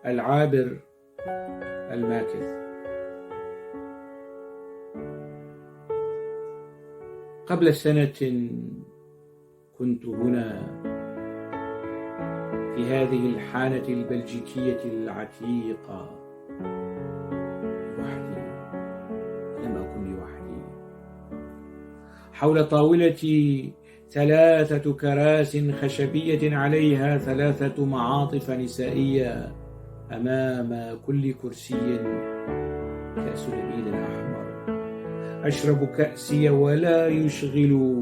العابر الماكث. قبل سنة كنت هنا في هذه الحانة البلجيكية العتيقة لوحدي. لم أكن لوحدي. حول طاولتي 3 كراس خشبية عليها 3 معاطف نسائية. أمام كل كرسي كأس نبيذ أحمر. أشرب كأسي ولا يشغل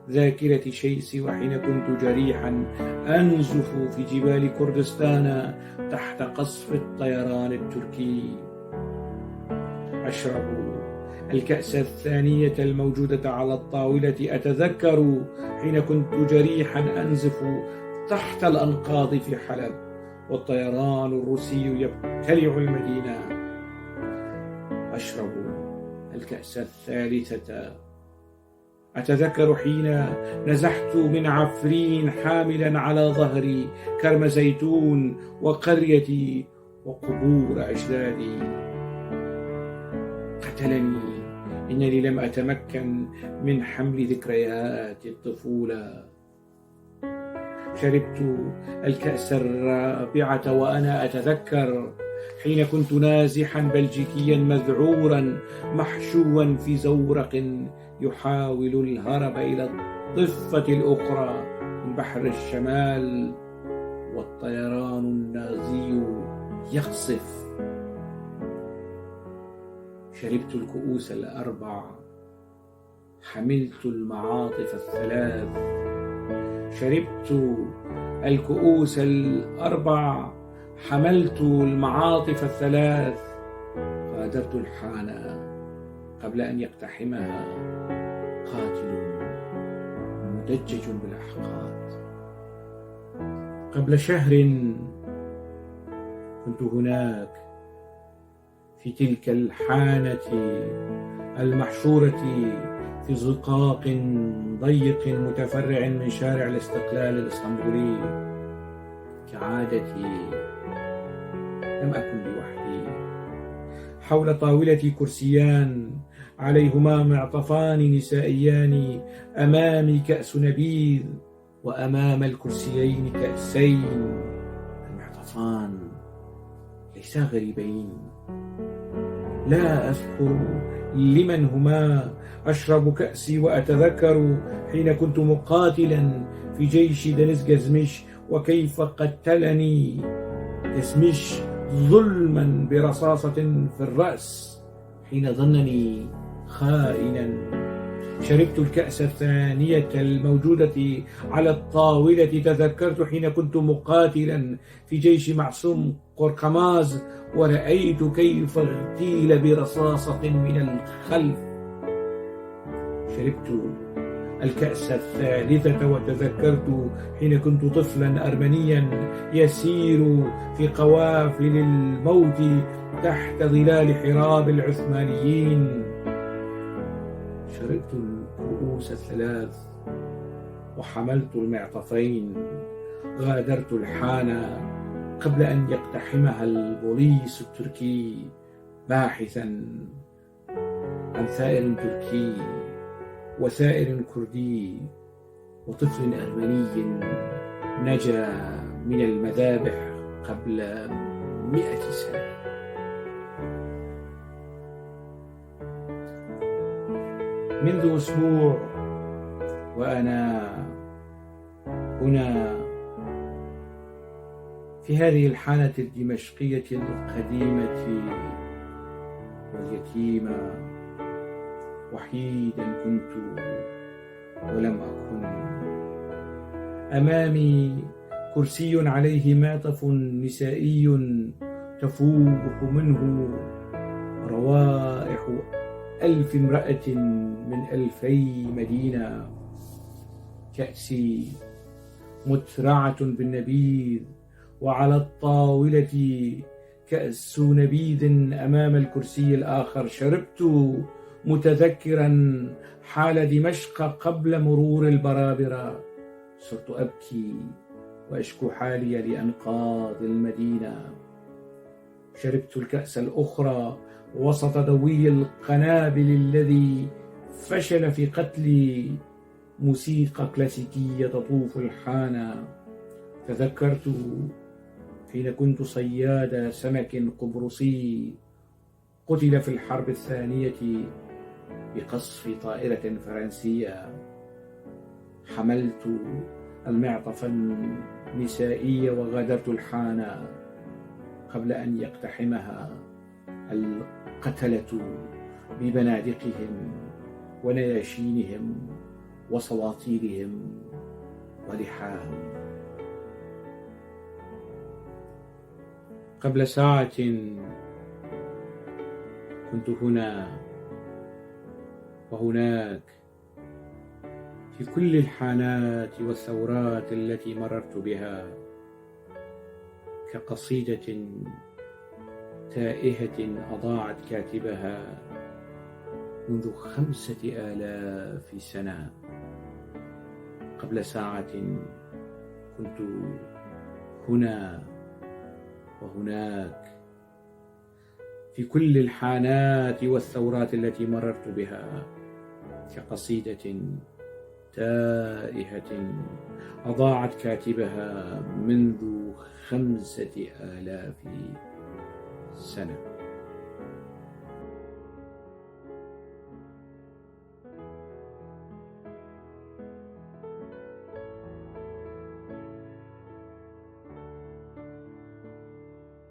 ذاكرة شيء سوى حين كنت جريحا أنزف في جبال كردستان تحت قصف الطيران التركي. أشرب الكأس الثانية الموجودة على الطاولة. أتذكر حين كنت جريحا أنزف تحت الأنقاض في حلب والطيران الروسي يبتلع المدينة. أشرب الكأس الثالثة. أتذكر حين نزحت من عفرين حاملا على ظهري كرم زيتون وقريتي وقبور أجدادي. قتلني إنني لم أتمكن من حمل ذكريات الطفولة. شربت الكأس الرابعة وأنا أتذكر حين كنت نازحا بلجيكيا مذعورا محشوا في زورق يحاول الهرب إلى الضفة الأخرى من بحر الشمال والطيران النازي يقصف. شربت الكؤوس ال4. حملت المعاطف ال3. شربت الكؤوس ال4. حملت المعاطف ال3. غادرت الحانة قبل أن يقتحمها قاتل مدجج بالأحقاد. قبل شهر كنت هناك في تلك الحانة المحشورة في زقاق ضيق متفرع من شارع الاستقلال الإسطنبولي. كعادتي لم أكن لوحدي. حول طاولتي كرسيان عليهما معطفان نسائيان. أمامي كأس نبيذ وأمام الكرسيين كأسين. المعطفان ليسا غريبين. لا أذكر لمن هما. أشرب كأسي وأتذكر حين كنت مقاتلا في جيش دنيس جزمش وكيف قتلني جزمش ظلما برصاصة في الرأس حين ظنني خائنا. شربت الكأس الثانية الموجودة على الطاولة. تذكرت حين كنت مقاتلا في جيش معصوم قرقماز ورأيت كيف اغتيل برصاصة من الخلف. شربت الكأس الثالثة وتذكرت حين كنت طفلا أرمنيا يسير في قوافل الموت تحت ظلال حراب العثمانيين. شربت الكؤوس ال3 وحملت المعطفين. غادرت الحانة قبل أن يقتحمها البوليس التركي باحثا عن ثائر تركي وثائر كردي وطفل أرمني نجا من المذابح قبل 100 سنة. منذ أسبوع وأنا هنا في هذه الحانة الدمشقية القديمة واليتيمة. وحيدا كنت ولم أكن. أمامي كرسي عليه معطف نسائي تفوح منه روائح 1000 امرأة من 2000 مدينة. كأسي مترعة بالنبيذ وعلى الطاولة كأس نبيذ أمام الكرسي الآخر. شربت متذكرا حال دمشق قبل مرور البرابرة. صرت أبكي وأشكو حالي لأنقاض المدينة. شربت الكأس الأخرى وسط دوي القنابل الذي فشل في قتل موسيقى كلاسيكية تطوف الحانة. تذكرت حين كنت صياد سمك قبرصي قتل في الحرب الثانية بقصف طائرة فرنسية. حملت المعطف النسائي وغادرت الحانة قبل أن يقتحمها القتلة ببنادقهم ونياشينهم وصواطيرهم ولحاهم. قبل ساعة كنت هنا وهناك في كل الحانات والثورات التي مررت بها، كقصيدة تائهة أضاعت كاتبها منذ 5000 سنة. قبل ساعة كنت هنا وهناك في كل الحانات والثورات التي مررت بها، كقصيدة تائهة أضاعت كاتبها منذ 5000 سنة.